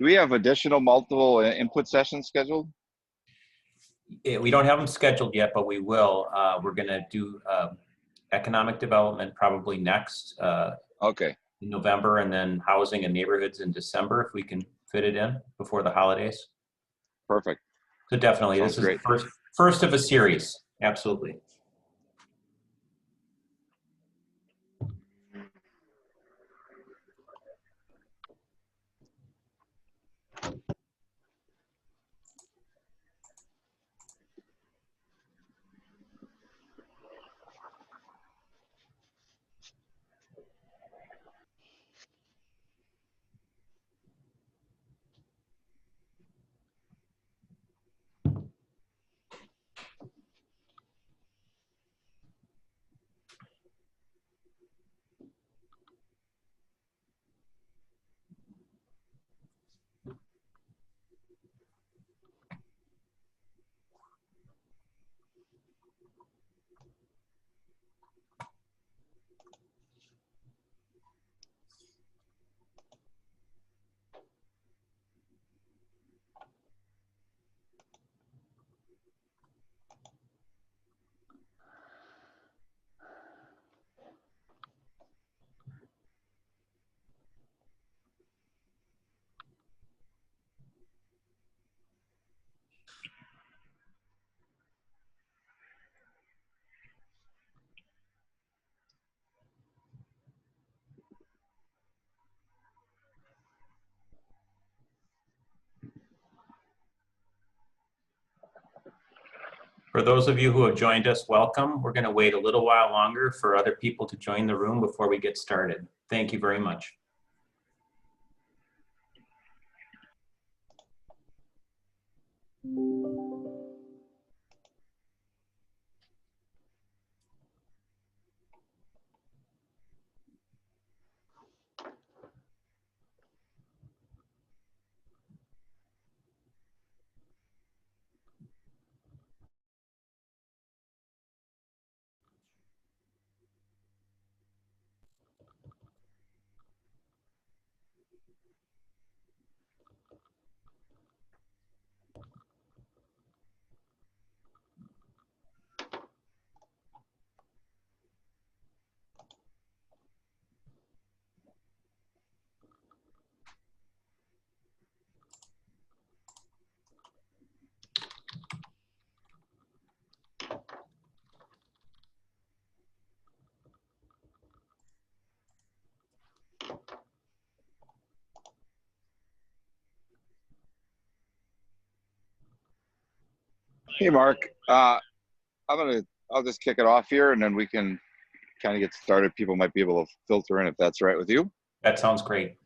Do we have additional multiple input sessions scheduled? We don't have them scheduled yet, but we will. We're going to do economic development probably next Okay. in November, and then housing and neighborhoods in December if we can fit it in before the holidays. Perfect. So definitely, Sounds this is great. the first of a series. Absolutely. For those of you who have joined us, welcome. We're going to wait a little while longer for other people to join the room before we get started. Thank you very much. Hey, Mark. I'll just kick it off here, and then we can kind of get started. People might be able to filter in if that's all right with you. That sounds great.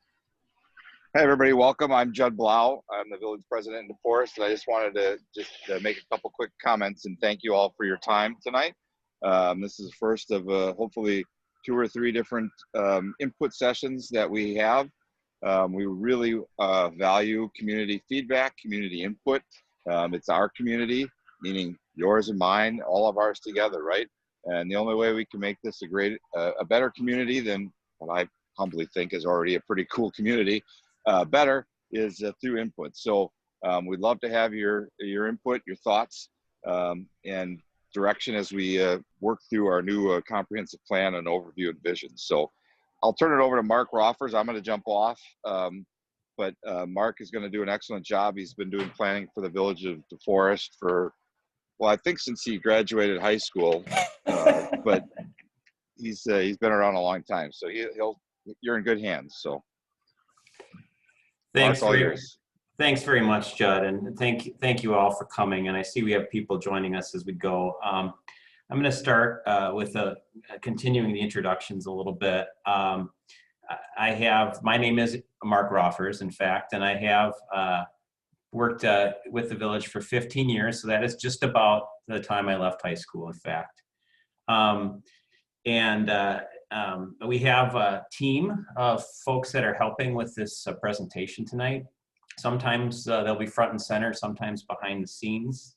Hey, everybody. Welcome. I'm Judd Blau. I'm the village president in DeForest, and I just wanted to make a couple quick comments and thank you all for your time tonight. This is the first of hopefully 2 or 3 different input sessions that we have. We really value community feedback, community input. It's our community, meaning yours and mine, all of ours together, right? And the only way we can make this a better community than what I humbly think is already a pretty cool community, better is through input. So we'd love to have your input, your thoughts, and direction as we work through our new comprehensive plan and overview and vision. So I'll turn it over to Mark Roffers. I'm going to jump off, but Mark is going to do an excellent job. He's been doing planning for the village of DeForest for, well, I think since he graduated high school, but he's been around a long time. So you're in good hands. So Thanks. Mark, all yours. Thanks very much, Judd, and thank you all for coming. And I see we have people joining us as we go. I'm going to start with continuing the introductions a little bit. My name is Mark Roffers, in fact, and I have worked with the village for 15 years. So that is just about the time I left high school, in fact. We have a team of folks that are helping with this presentation tonight. Sometimes they'll be front and center, sometimes behind the scenes.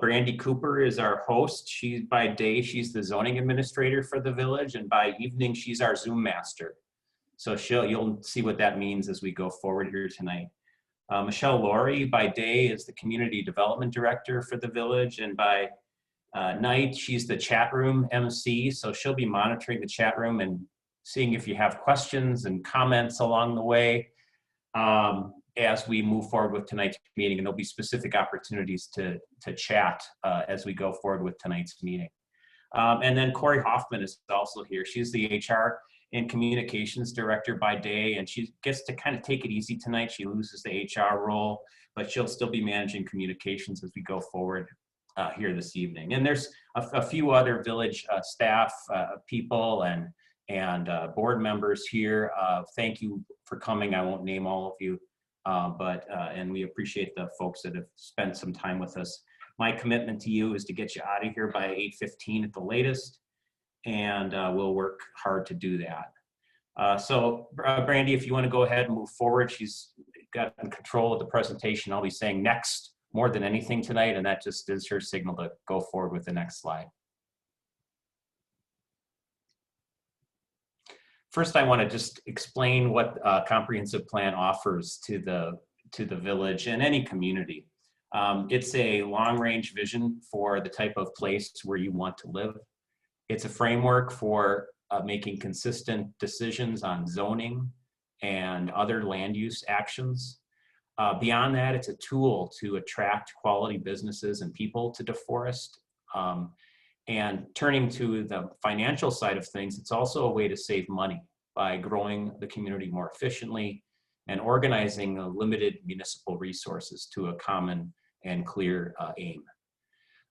Brandy Cooper is our host. By day, she's the zoning administrator for the village, and by evening, she's our Zoom master. So you'll see what that means as we go forward here tonight. Michelle Laurie by day is the Community Development Director for the village, and by night she's the chat room MC, so she'll be monitoring the chat room and seeing if you have questions and comments along the way as we move forward with tonight's meeting, and there'll be specific opportunities to chat as we go forward with tonight's meeting. And then Corey Hoffman is also here. She's the HR and Communications Director by day, and she gets to kind of take it easy tonight. She loses the HR role, but she'll still be managing communications as we go forward here this evening. And there's a few other village staff people and board members here. Thank you for coming. I won't name all of you, and we appreciate the folks that have spent some time with us. My commitment to you is to get you out of here by 8:15 at the latest, and we'll work hard to do that. So Brandy, if you want to go ahead and move forward, she's got control of the presentation. I'll be saying next more than anything tonight, and that just is her signal to go forward with the next slide. First, I want to just explain what a comprehensive plan offers to the village and any community. It's a long-range vision for the type of place where you want to live. It's a framework for making consistent decisions on zoning and other land use actions. Beyond that, it's a tool to attract quality businesses and people to DeForest. And turning to the financial side of things, it's also a way to save money by growing the community more efficiently and organizing the limited municipal resources to a common and clear aim.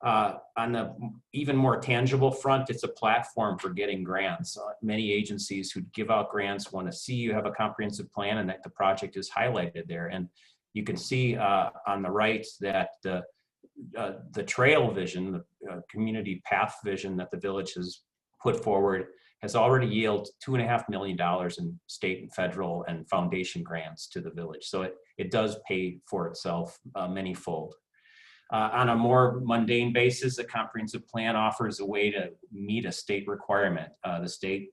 On the even more tangible front, it's a platform for getting grants. Many agencies who give out grants want to see you have a comprehensive plan and that the project is highlighted there. And you can see on the right that the trail vision, the community path vision that the village has put forward has already yielded $2.5 million in state and federal and foundation grants to the village. So it does pay for itself manyfold. On a more mundane basis, a comprehensive plan offers a way to meet a state requirement. The state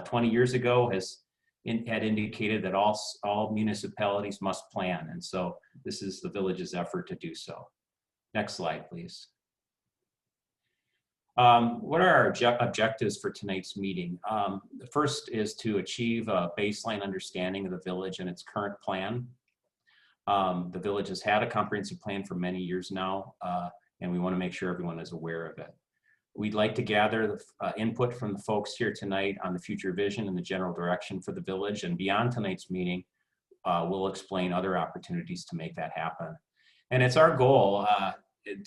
20 years ago had indicated that all municipalities must plan, and so this is the village's effort to do so. Next slide, please. What are our objectives for tonight's meeting? The first is to achieve a baseline understanding of the village and its current plan. The village has had a comprehensive plan for many years now, and we want to make sure everyone is aware of it. We'd like to gather the input from the folks here tonight on the future vision and the general direction for the village, and beyond tonight's meeting, we'll explain other opportunities to make that happen. And it's our goal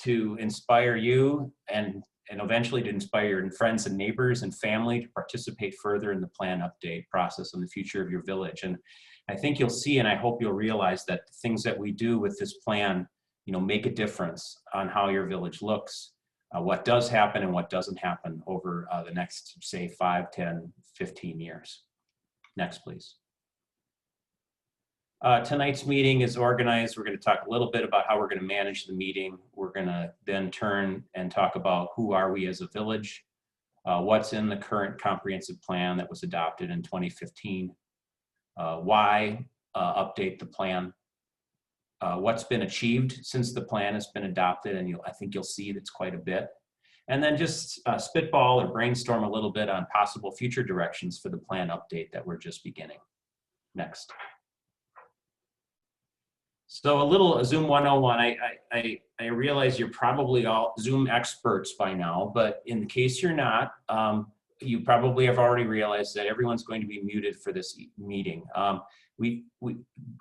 to inspire you and eventually to inspire your friends and neighbors and family to participate further in the plan update process on the future of your village. And I think you'll see, and I hope you'll realize that the things that we do with this plan, make a difference on how your village looks, what does happen and what doesn't happen over the next, say, 5, 10, 15 years. Next, please. Tonight's meeting is organized. We're going to talk a little bit about how we're going to manage the meeting. We're going to then turn and talk about who are we as a village, what's in the current comprehensive plan that was adopted in 2015, why update the plan, what's been achieved since the plan has been adopted, and I think you'll see that's quite a bit. And then just spitball or brainstorm a little bit on possible future directions for the plan update that we're just beginning. Next. So a little Zoom 101. I realize you're probably all Zoom experts by now, but in case you're not, you probably have already realized that everyone's going to be muted for this meeting.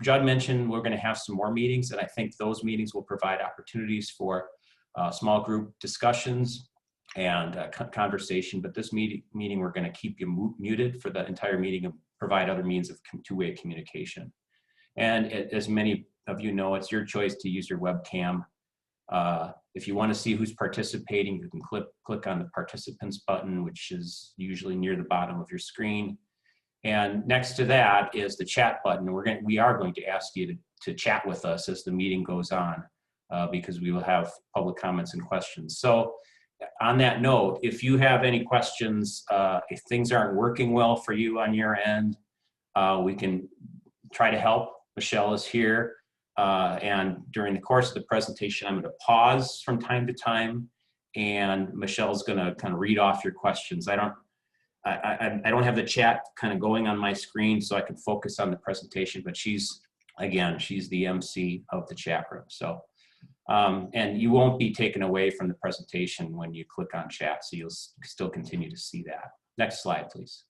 Judd mentioned we're going to have some more meetings, and I think those meetings will provide opportunities for small group discussions and conversation. But this meeting we're going to keep you muted for the entire meeting and provide other means of two-way communication. And as many of you know, it's your choice to use your webcam. If you want to see who's participating, you can click on the participants button, which is usually near the bottom of your screen. And next to that is the chat button. We are going to ask you to chat with us as the meeting goes on, because we will have public comments and questions. So on that note, if you have any questions, if things aren't working well for you on your end, we can try to help. Michelle is here. And during the course of the presentation, I'm going to pause from time to time, and Michelle's going to kind of read off your questions. I don't have the chat kind of going on my screen, so I can focus on the presentation, but she's the MC of the chat room. So, and you won't be taken away from the presentation when you click on chat, so you'll still continue to see that. Next slide, please.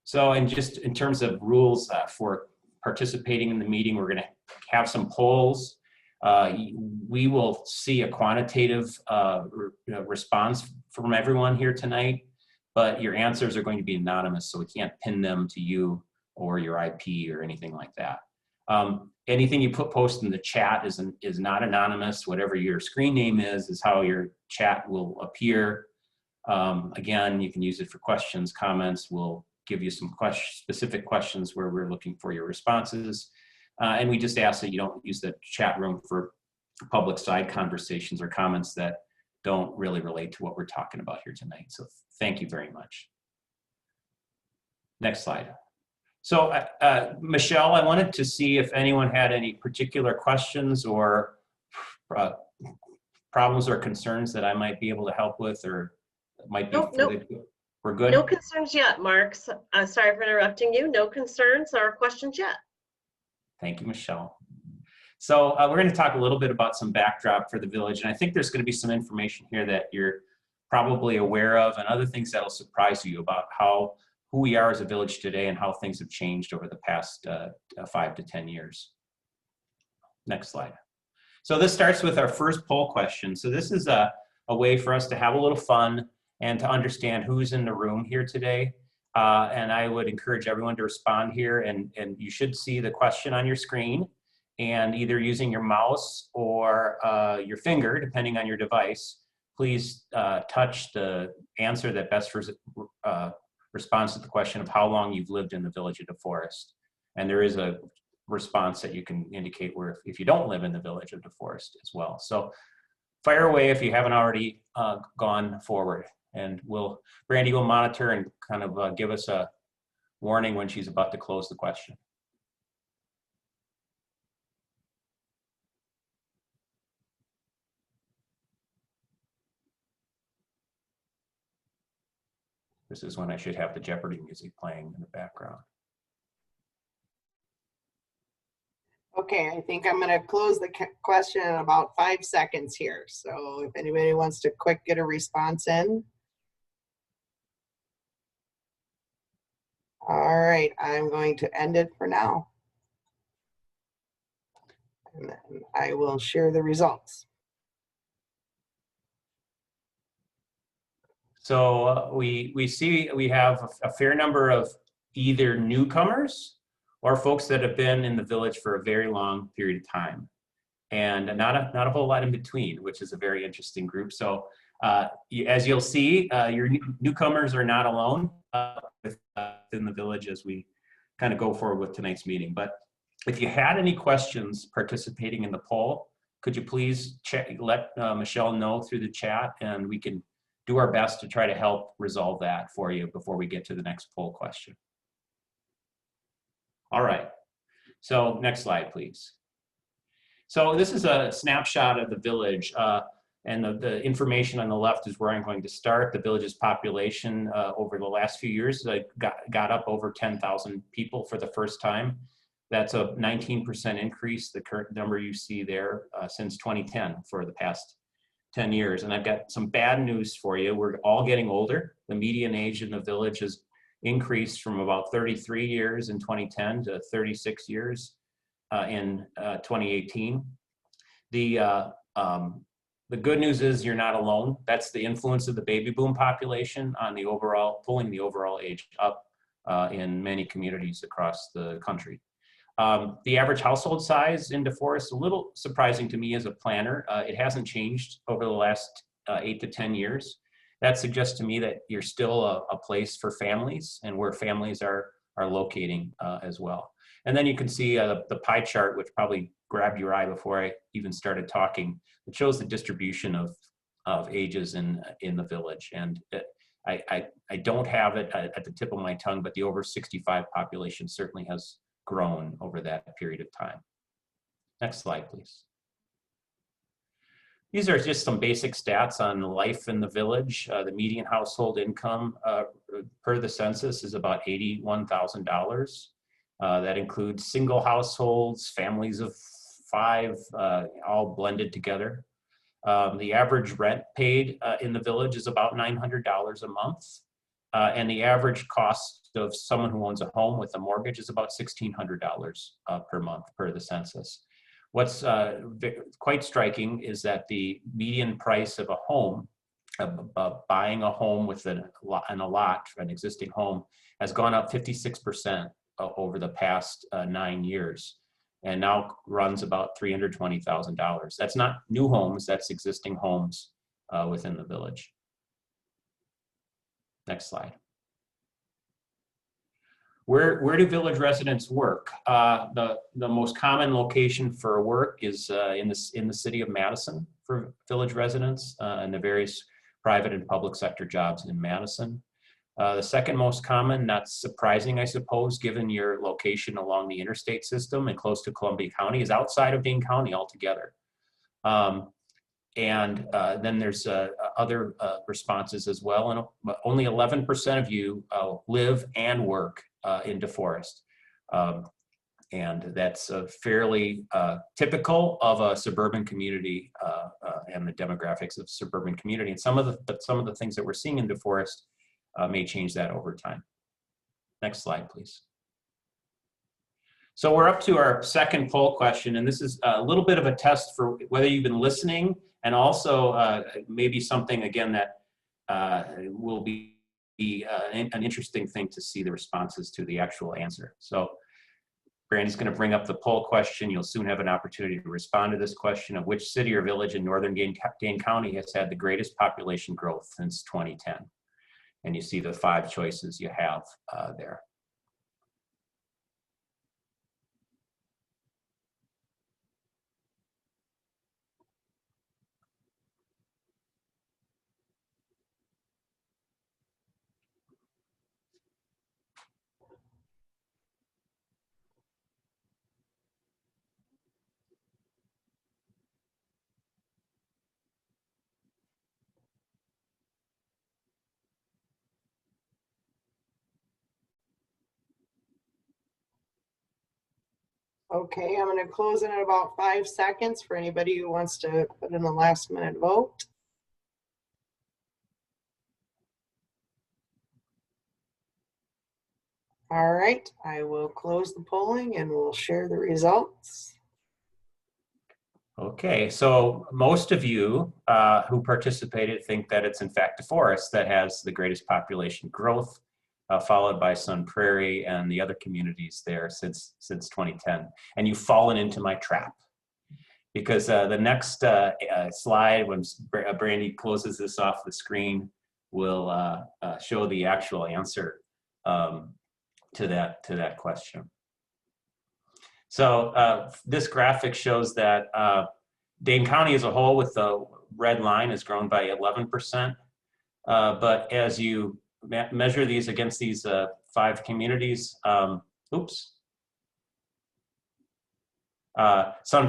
So, and just in terms of rules for participating in the meeting, we're going to have some polls. We will see a quantitative response from everyone here tonight, but your answers are going to be anonymous, so we can't pin them to you or your IP or anything like that. Anything you post in the chat is not anonymous. Whatever your screen name is how your chat will appear. Again, you can use it for questions, comments. We'll give you some specific questions where we're looking for your responses. And we just ask that you don't use the chat room for public side conversations or comments that don't really relate to what we're talking about here tonight. So thank you very much. Next slide. So Michelle, I wanted to see if anyone had any particular questions or problems or concerns that I might be able to help with, or might be. Nope. We're good? No concerns yet, Mark. Sorry for interrupting you. No concerns or questions yet. Thank you, Michelle. So we're going to talk a little bit about some backdrop for the village, and I think there's going to be some information here that you're probably aware of, and other things that will surprise you about who we are as a village today and how things have changed over the past 5 to 10 years. Next slide. So this starts with our first poll question. So this is a way for us to have a little fun and to understand who's in the room here today. And I would encourage everyone to respond here, and you should see the question on your screen, and either using your mouse or your finger, depending on your device, please touch the answer that best responds to the question of how long you've lived in the village of DeForest. And there is a response that you can indicate where if you don't live in the village of DeForest as well. So fire away if you haven't already gone forward, and Brandy will monitor and kind of give us a warning when she's about to close the question. This is when I should have the Jeopardy music playing in the background. Okay, I think I'm going to close the question in about 5 seconds here. So if anybody wants to quick get a response in. All right, I'm going to end it for now. And then I will share the results. So we see we have a fair number of either newcomers or folks that have been in the village for a very long period of time, and not a whole lot in between, which is a very interesting group. So as you'll see, your newcomers are not alone within the village as we kind of go forward with tonight's meeting. But if you had any questions participating in the poll, could you please let Michelle know through the chat, and we can do our best to try to help resolve that for you before we get to the next poll question. All right, so next slide, please. So this is a snapshot of the village, and the information on the left is where I'm going to start. The village's population over the last few years got up over 10,000 people for the first time. That's a 19% increase, the current number you see there, since 2010 for the past 10 years. And I've got some bad news for you. We're all getting older. The median age in the village has increased from about 33 years in 2010 to 36 years in 2018. The good news is you're not alone. That's the influence of the baby boom population on the overall, pulling the overall age up in many communities across the country. The average household size in DeForest, a little surprising to me as a planner. It hasn't changed over the last 8 to 10 years. That suggests to me that you're still a place for families and where families are locating as well. And then you can see the pie chart, which probably grabbed your eye before I even started talking. It shows the distribution of ages in the village. And I don't have it at the tip of my tongue, but the over 65 population certainly has grown over that period of time. Next slide, please. These are just some basic stats on life in the village. The median household income per the census is about $81,000. That includes single households, families of 5, all blended together. The average rent paid in the village is about $900 a month. And the average cost of someone who owns a home with a mortgage is about $1,600 per month per the census. What's quite striking is that the median price of a home, buying a home with an existing home, has gone up 56% over the past 9 years, and now runs about $320,000. That's not new homes, that's existing homes within the village. Next slide. Where do village residents work? The most common location for work is in the city of Madison for village residents, and the various private and public sector jobs in Madison. The second most common, not surprising I suppose, given your location along the interstate system and close to Columbia County, is outside of Dane County altogether. And then there's other responses as well, and only 11% of you live and work in DeForest. And that's fairly typical of a suburban community and the demographics of suburban community. And some of the things that we're seeing in DeForest may change that over time. Next slide, please. So we're up to our second poll question, and this is a little bit of a test for whether you've been listening, and also maybe something, again, that will be an interesting thing to see the responses to the actual answer. So Brandy's going to bring up the poll question. You'll soon have an opportunity to respond to this question of which city or village in northern Dane County has had the greatest population growth since 2010. And you see the 5 choices you have there. Okay, I'm going to close in about 5 seconds for anybody who wants to put in a last minute vote. All right, I will close the polling and we'll share the results. Okay, so most of you who participated think that it's in fact DeForest that has the greatest population growth, followed by Sun Prairie and the other communities there since 2010. And you've fallen into my trap, because the next slide, when Brandy closes this off the screen, will show the actual answer to that question. So this graphic shows that Dane County as a whole, with the red line, has grown by 11%. But as you measure these against these 5 communities, Sun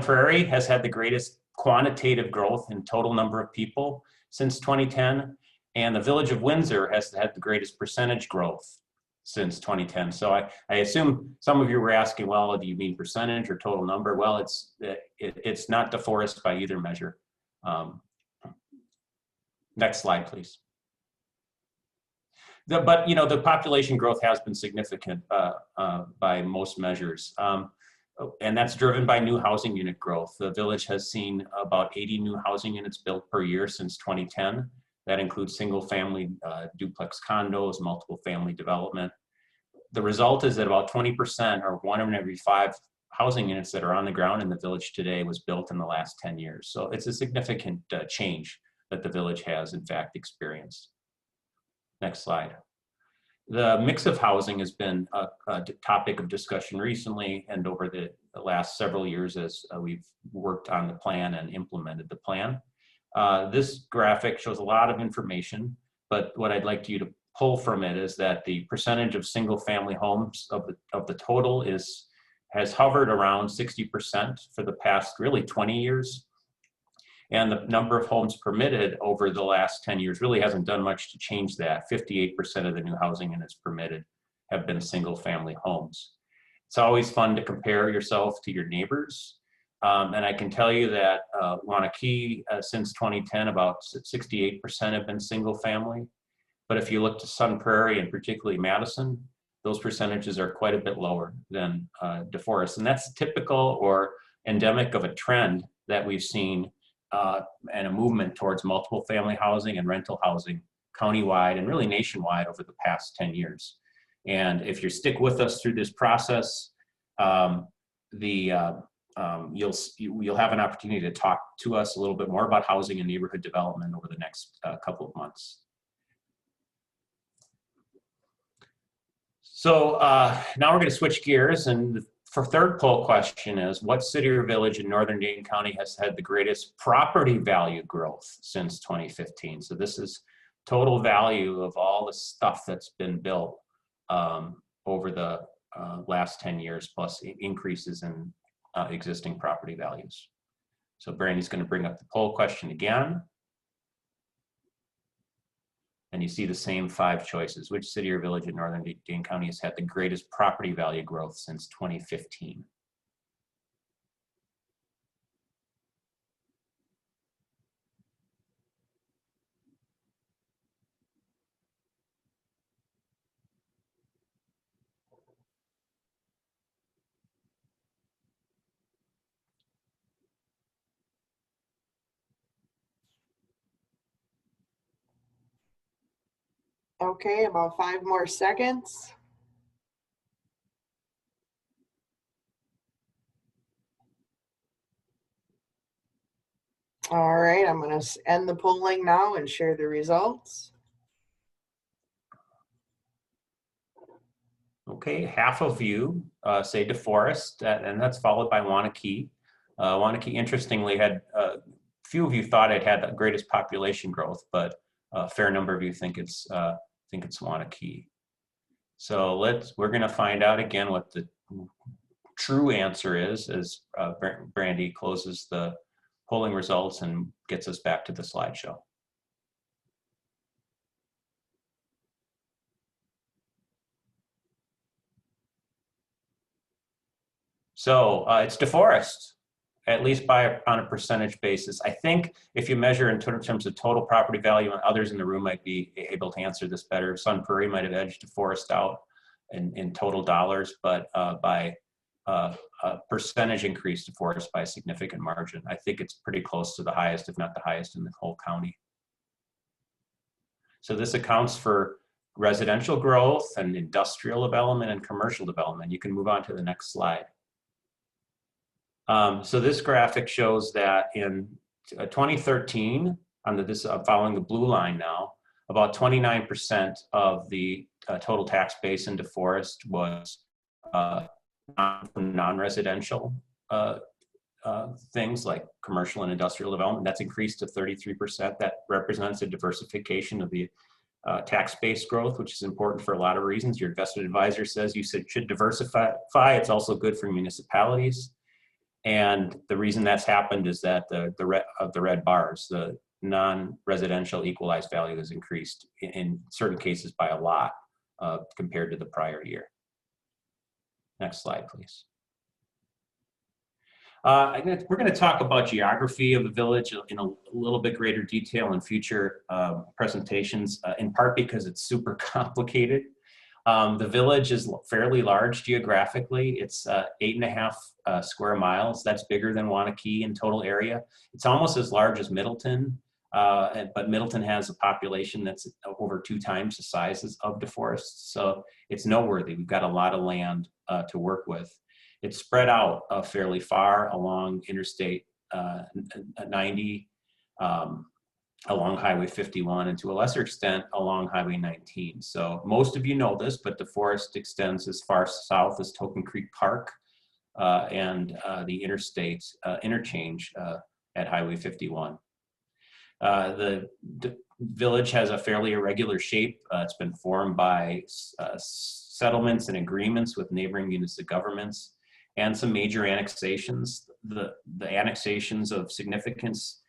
Prairie has had the greatest quantitative growth in total number of people since 2010, and the village of Windsor has had the greatest percentage growth since 2010. So I assume some of you were asking, well, do you mean percentage or total number? Well, it's not DeForest by either measure. Next slide, please. But you know, the population growth has been significant by most measures. And that's driven by new housing unit growth. The village has seen about 80 new housing units built per year since 2010. That includes single family duplex condos, multiple family development. The result is that about 20%, or 1 in every 5 housing units that are on the ground in the village today, was built in the last 10 years. So it's a significant change that the village has in fact experienced. Next slide. The mix of housing has been a topic of discussion recently and over the last several years as we've worked on the plan and implemented the plan. This graphic shows a lot of information, but what I'd like you to pull from it is that the percentage of single family homes of the total is has hovered around 60% for the past really 20 years. And the number of homes permitted over the last 10 years really hasn't done much to change that. 58% of the new housing units permitted have been single family homes. It's always fun to compare yourself to your neighbors. And I can tell you that Wanakee, since 2010, about 68% have been single family. But if you look to Sun Prairie and particularly Madison, those percentages are quite a bit lower than DeForest. And that's typical or endemic of a trend that we've seen and a movement towards multiple family housing and rental housing countywide and really nationwide over the past 10 years. And if you stick with us through this process, you'll have an opportunity to talk to us a little bit more about housing and neighborhood development over the next couple of months. So now we're going to switch gears, and the third poll question is, what city or village in northern Dane County has had the greatest property value growth since 2015? So this is total value of all the stuff that's been built over the last 10 years, plus increases in existing property values. So Brandy's going to bring up the poll question again. And you see the same 5 choices. Which city or village in northern Dane County has had the greatest property value growth since 2015? Okay, about 5 more seconds. All right, I'm going to end the polling now and share the results. Okay, half of you say DeForest, and that's followed by Wanakee. Wanakee, interestingly, had few of you thought it had the greatest population growth, but a fair number of you think it's Wanakee. So we're going to find out again what the true answer is as Brandy closes the polling results and gets us back to the slideshow. So it's DeForest, at least on a percentage basis. I think if you measure in terms of total property value, and others in the room might be able to answer this better, Sun Prairie might have edged DeForest out in total dollars, but by a percentage increase DeForest by a significant margin. I think it's pretty close to the highest, if not the highest in the whole county. So this accounts for residential growth and industrial development and commercial development. You can move on to the next slide. So this graphic shows that in 2013, following the blue line now, about 29% of the total tax base in DeForest was non-residential things like commercial and industrial development. That's increased to 33%. That represents a diversification of the tax base growth, which is important for a lot of reasons. Your investment advisor says you should diversify. It's also good for municipalities. And the reason that's happened is that the red bars, the non-residential equalized value has increased in certain cases by a lot compared to the prior year. Next slide, please. We're going to talk about geography of the village in a little bit greater detail in future presentations, in part because it's super complicated. The village is fairly large geographically. It's 8.5 square miles. That's bigger than Wanakee in total area. It's almost as large as Middleton, but Middleton has a population that's over 2 times the size of DeForest. So it's noteworthy. We've got a lot of land to work with. It's spread out fairly far along Interstate 90, along Highway 51, and to a lesser extent along Highway 19. So most of you know this, but DeForest extends as far south as Token Creek Park and the interstate interchange at Highway 51. The village has a fairly irregular shape. It's been formed by settlements and agreements with neighboring units of governments. and some major annexations. The annexations of significance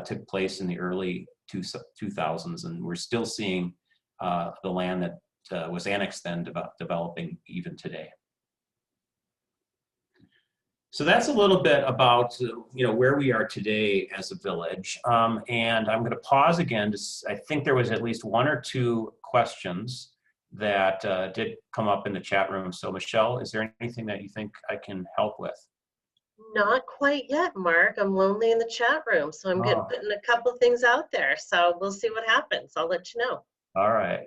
took place in the early 2000s, and we're still seeing the land that was annexed then developing even today. So that's a little bit about where we are today as a village, and I'm going to pause again. I think there was at least one or two questions that did come up in the chat room. So Michelle, is there anything that you think I can help with? Not quite yet, Mark. I'm lonely in the chat room, so I'm putting a couple things out there. So we'll see what happens. I'll let you know. All right.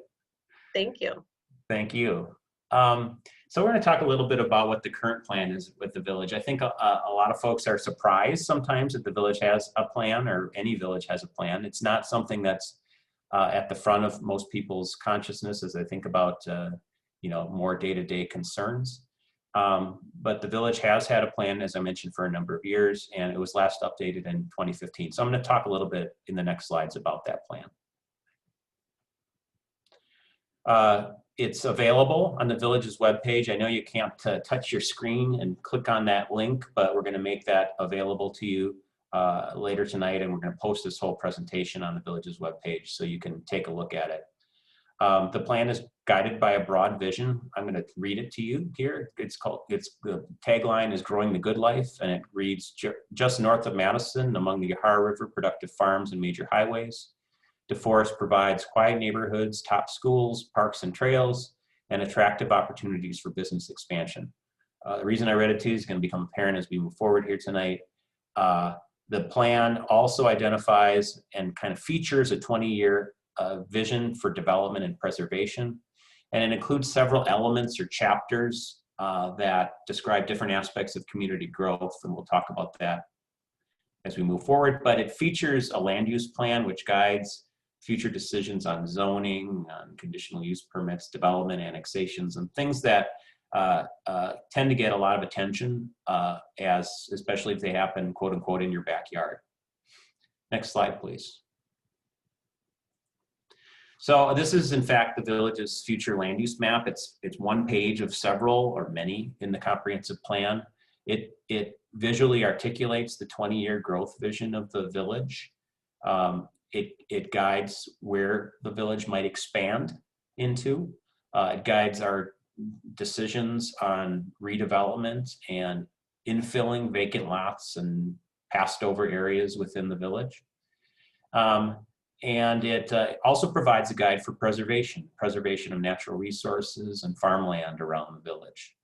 Thank you. Thank you. So we're going to talk a little bit about what the current plan is with the village. I think a lot of folks are surprised sometimes that the village has a plan, or any village has a plan. It's not something that's at the front of most people's consciousness as they think about more day-to-day concerns. But the village has had a plan, as I mentioned, for a number of years, and it was last updated in 2015. So I'm going to talk a little bit in the next slides about that plan. It's available on the village's webpage. I know you can't touch your screen and click on that link, but we're going to make that available to you later tonight, and we're going to post this whole presentation on the village's webpage so you can take a look at it. The plan is guided by a broad vision. I'm going to read it to you here. The tagline is "Growing the Good Life," and it reads, "Just north of Madison, among the Yahara River productive farms and major highways, DeForest provides quiet neighborhoods, top schools, parks and trails, and attractive opportunities for business expansion." The reason I read it to you is going to become apparent as we move forward here tonight. The plan also identifies and kind of features a 20-year vision for development and preservation, and it includes several elements or chapters that describe different aspects of community growth, and we'll talk about that as we move forward. But it features a land use plan which guides future decisions on zoning, on conditional use permits, development, annexations, and things that tend to get a lot of attention, especially if they happen, quote unquote, in your backyard. Next slide, please. So this is, in fact, the village's future land use map. It's one page of several or many in the comprehensive plan. It visually articulates the 20-year growth vision of the village. It guides where the village might expand into. It guides our decisions on redevelopment and infilling vacant lots and passed over areas within the village. And it also provides a guide for preservation of natural resources and farmland around the village.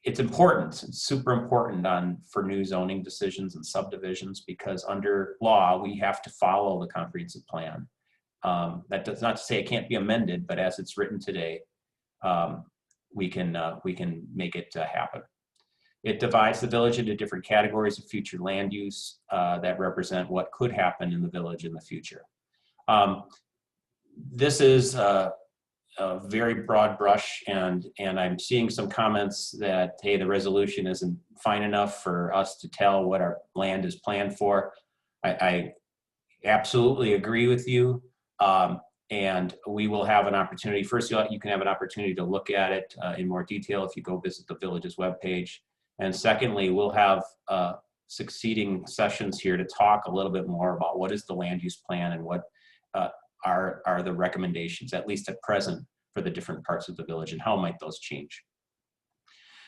It's important, it's super important for new zoning decisions and subdivisions, because under law, we have to follow the comprehensive plan. That does not say it can't be amended, but as it's written today, we can make it happen. It divides the village into different categories of future land use that represent what could happen in the village in the future. This is a very broad brush, and I'm seeing some comments that, hey, the resolution isn't fine enough for us to tell what our land is planned for. I absolutely agree with you, and we will have an opportunity. First, you can have an opportunity to look at it in more detail if you go visit the village's webpage. And secondly, we'll have succeeding sessions here to talk a little bit more about what is the land use plan and what are the recommendations, at least at present, for the different parts of the village, and how might those change.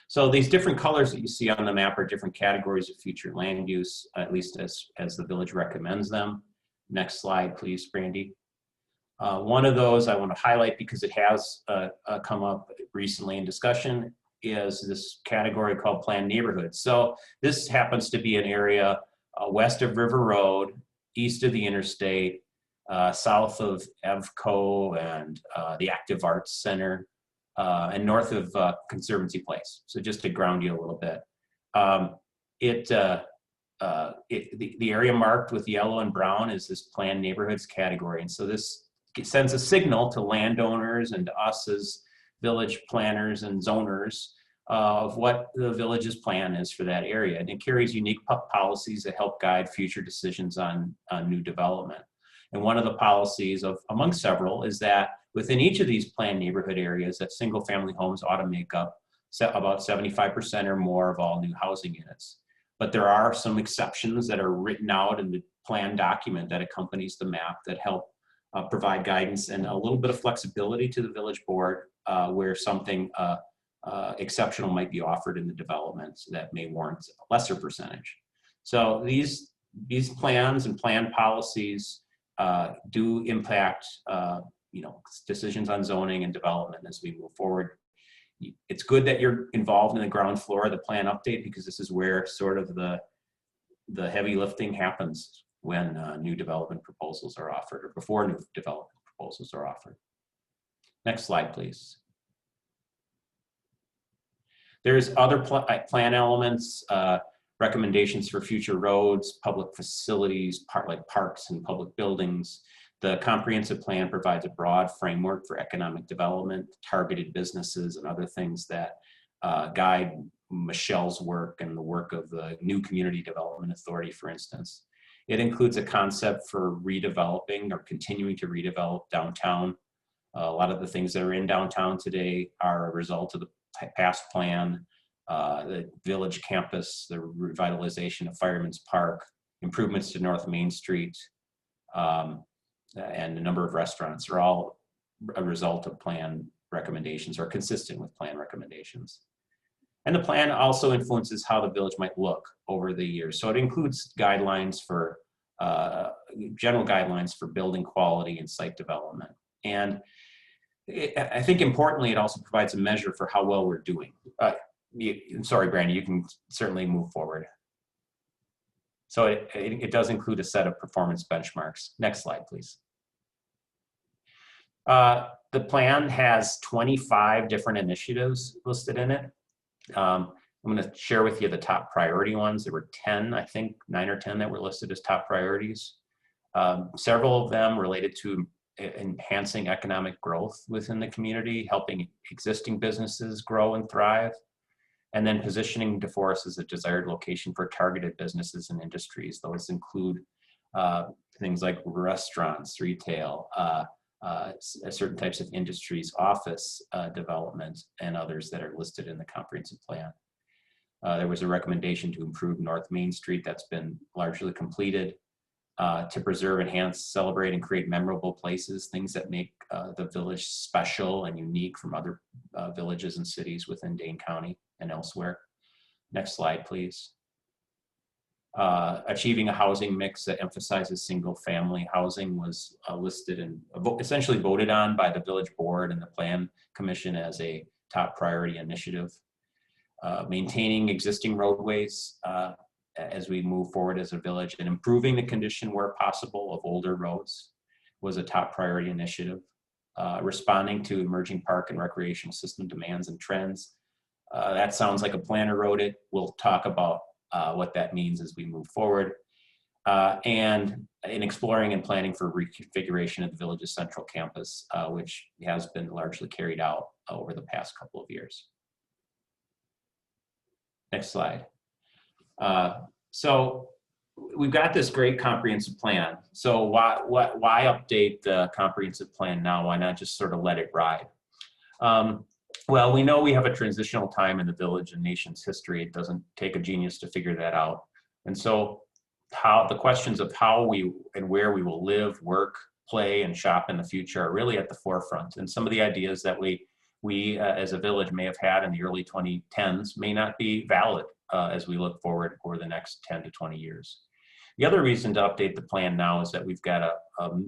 So these different colors that you see on the map are different categories of future land use, at least as the village recommends them. Next slide, please, Brandy. One of those I want to highlight because it has come up recently in discussion is this category called planned neighborhoods. So this happens to be an area west of River Road, east of the interstate, south of EVCO and the Active Arts Center, and north of Conservancy Place. So just to ground you a little bit. The area marked with yellow and brown is this planned neighborhoods category. And so this sends a signal to landowners and to us as village planners and zoners of what the village's plan is for that area. And it carries unique policies that help guide future decisions on new development. And one of the policies, among several, is that within each of these planned neighborhood areas, that single family homes ought to make up about 75% or more of all new housing units. But there are some exceptions that are written out in the plan document that accompanies the map that help provide guidance and a little bit of flexibility to the village board where something exceptional might be offered in the development that may warrant a lesser percentage. So these plans and plan policies do impact decisions on zoning and development as we move forward. It's good that you're involved in the ground floor of the plan update, because this is where sort of the heavy lifting happens when new development proposals are offered, or before new development proposals are offered. Next slide, please. There's other plan elements, recommendations for future roads, public facilities, like parks and public buildings. The comprehensive plan provides a broad framework for economic development, targeted businesses, and other things that guide Michelle's work and the work of the new Community Development Authority, for instance. It includes a concept for redeveloping or continuing to redevelop downtown. A lot of the things that are in downtown today are a result of the past plan, the village campus, the revitalization of Fireman's Park, improvements to North Main Street, and a number of restaurants are all a result of plan recommendations or consistent with plan recommendations. And the plan also influences how the village might look over the years. So it includes guidelines for, general guidelines for building quality and site development. And I think importantly, it also provides a measure for how well we're doing. Sorry, Brandy, you can certainly move forward. So it does include a set of performance benchmarks. Next slide, please. The plan has 25 different initiatives listed in it. I'm going to share with you the top priority ones. There were 10, I think, 9 or 10 that were listed as top priorities. Several of them related to enhancing economic growth within the community, helping existing businesses grow and thrive, and then positioning DeForest as a desired location for targeted businesses and industries. Those include things like restaurants, retail, certain types of industries, office development, and others that are listed in the comprehensive plan. There was a recommendation to improve North Main Street that's been largely completed, to preserve, enhance, celebrate, and create memorable places, things that make the village special and unique from other villages and cities within Dane County and elsewhere. Next slide, please. Achieving a housing mix that emphasizes single-family housing was listed and essentially voted on by the village board and the plan commission as a top priority initiative. Maintaining existing roadways as we move forward as a village, and improving the condition where possible of older roads was a top priority initiative. Responding to emerging park and recreational system demands and trends. That sounds like a planner wrote it. We'll talk about what that means as we move forward. And in exploring and planning for reconfiguration of the village's central campus, which has been largely carried out over the past couple of years. Next slide. So we've got this great comprehensive plan. So why update the comprehensive plan now? Why not just sort of let it ride? Well, we know we have a transitional time in the village and nation's history. It doesn't take a genius to figure that out. And so the questions of how we and where we will live, work, play, and shop in the future are really at the forefront. And some of the ideas that we as a village may have had in the early 2010s may not be valid as we look forward over the next 10 to 20 years. The other reason to update the plan now is that we've got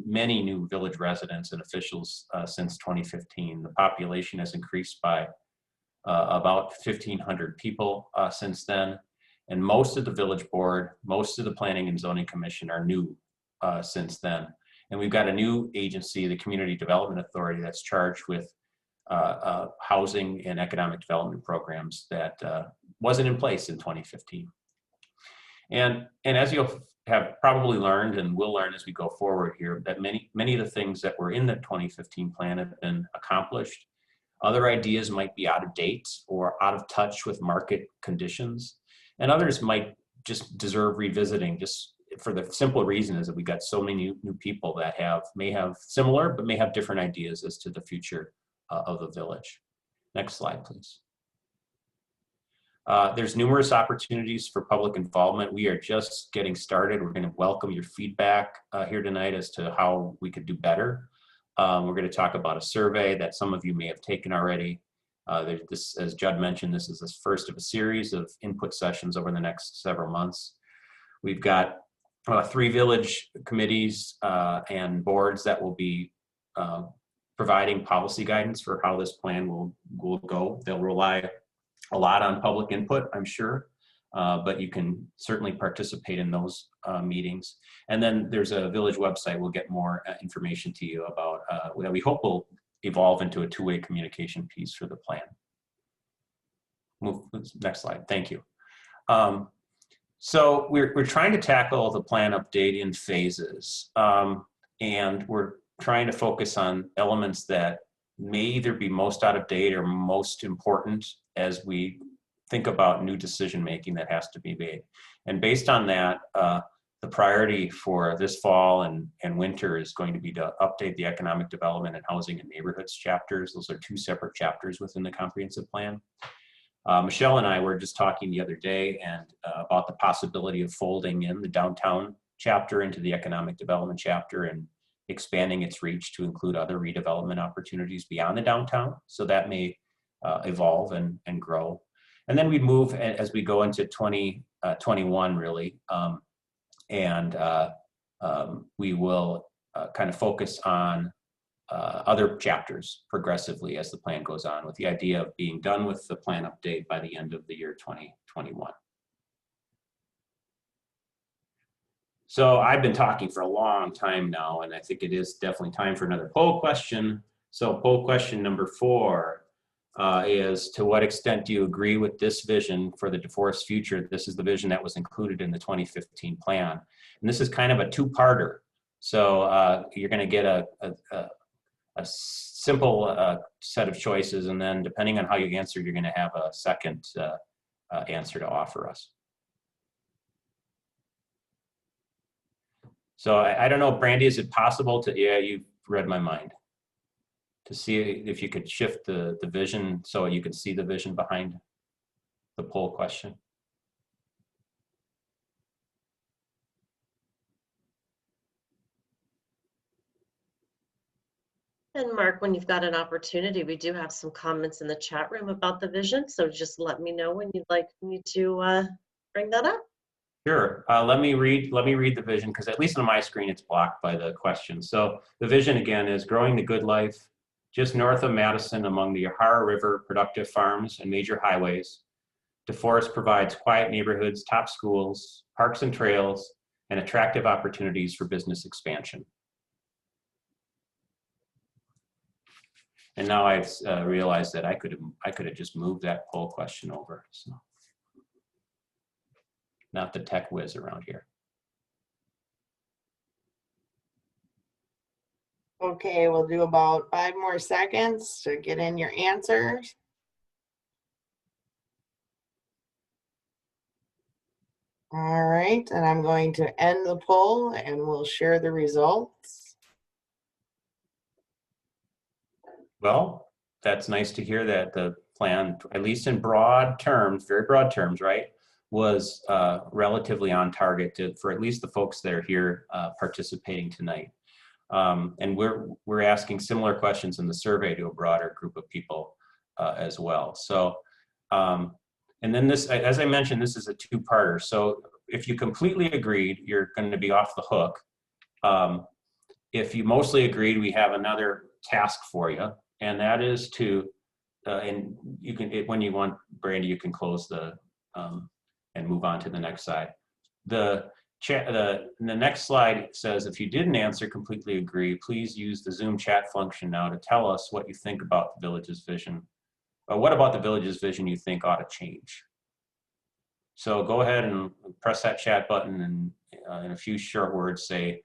many new village residents and officials since 2015. The population has increased by about 1,500 people since then. And most of the village board, most of the planning and zoning commission are new since then. And we've got a new agency, the Community Development Authority, that's charged with housing and economic development programs that wasn't in place in 2015. And as you'll have probably learned and will learn as we go forward here, that many of the things that were in the 2015 plan have been accomplished. Other ideas might be out of date or out of touch with market conditions, and others might just deserve revisiting, just for the simple reason is that we got so many new people that may have similar but may have different ideas as to the future of the village. Next slide, please. There's numerous opportunities for public involvement. We are just getting started. We're going to welcome your feedback here tonight as to how we could do better. We're going to talk about a survey that some of you may have taken already. This, as Judd mentioned, this is the first of a series of input sessions over the next several months. We've got 3 village committees and boards that will be providing policy guidance for how this plan will go. They'll rely a lot on public input, I'm sure, but you can certainly participate in those meetings. And then there's a village website. We'll get more information to you about that we hope will evolve into a 2-way communication piece for the plan. Move next slide. Thank you. So we're trying to tackle the plan update in phases, and we're trying to focus on elements that may either be most out of date or most important as we think about new decision making that has to be made. And based on that, the priority for this fall and winter is going to be to update the economic development and housing and neighborhoods chapters. Those are 2 separate chapters within the comprehensive plan. Michelle and I were just talking the other day about the possibility of folding in the downtown chapter into the economic development chapter and expanding its reach to include other redevelopment opportunities beyond the downtown. So that may evolve and grow. And then we move as we go into 2021 really, we will kind of focus on other chapters progressively as the plan goes on, with the idea of being done with the plan update by the end of the year 2021. So I've been talking for a long time now, and I think it is definitely time for another poll question. So poll question number 4 is, to what extent do you agree with this vision for the DeForest future? This is the vision that was included in the 2015 plan. And this is kind of a 2-parter. So you're gonna get a simple set of choices, and then depending on how you answer, you're gonna have a second answer to offer us. So I don't know, Brandy, is it possible to, yeah, you've read my mind, to see if you could shift the vision so you can see the vision behind the poll question? And Mark, when you've got an opportunity, we do have some comments in the chat room about the vision. So just let me know when you'd like me to bring that up. Sure. Let me read the vision, because at least on my screen it's blocked by the question. So the vision again is growing the good life just north of Madison among the Yahara River productive farms and major highways. DeForest provides quiet neighborhoods, top schools, parks and trails, and attractive opportunities for business expansion. And now I've realized that I could have just moved that poll question over. So. Not the tech whiz around here. Okay, we'll do about 5 more seconds to get in your answers. All right, and I'm going to end the poll and we'll share the results. Well, that's nice to hear that the plan, at least in broad terms, very broad terms, right, was relatively on target for at least the folks that are here participating tonight. And we're asking similar questions in the survey to a broader group of people as well. So, and then this, as I mentioned, this is a 2-parter. So if you completely agreed, you're going to be off the hook. If you mostly agreed, we have another task for you, and that is to, and you can, when you want, Brandy, you can close the, and move on to the next slide. The next slide says, if you didn't answer completely agree, please use the Zoom chat function now to tell us what you think about the village's vision. What about the village's vision you think ought to change? So go ahead and press that chat button and in a few short words say,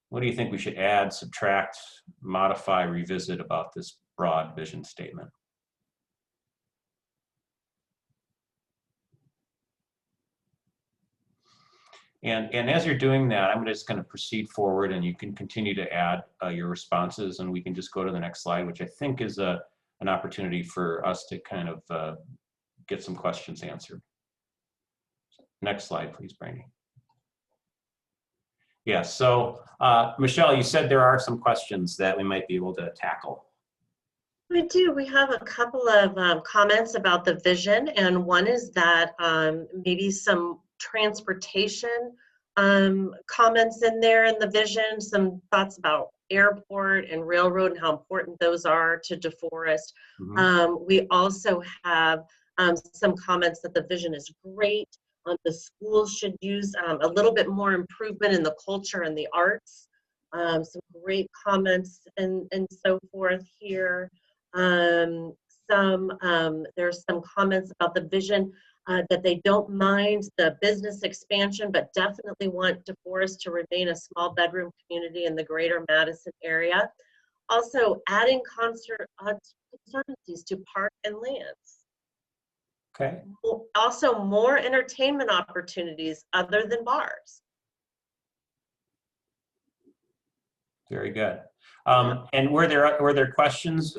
what do you think we should add, subtract, modify, revisit about this broad vision statement? And as you're doing that, I'm just going to proceed forward, and you can continue to add your responses, and we can just go to the next slide, which I think is an opportunity for us to kind of get some questions answered. Next slide, please, Brandy. Yeah, so Michelle, you said there are some questions that we might be able to tackle. We do. We have a couple of comments about the vision, and one is that maybe some transportation comments in there in the vision, some thoughts about airport and railroad and how important those are to DeForest. We also have some comments that the vision is great. The schools should use a little bit more improvement in the culture and the arts. Some great comments and so forth here. There's some comments about the vision that they don't mind the business expansion, but definitely want DeForest to remain a small bedroom community in the greater Madison area. Also, adding conservancies to park and lands. Okay. Also, more entertainment opportunities other than bars. Very good. And were there questions,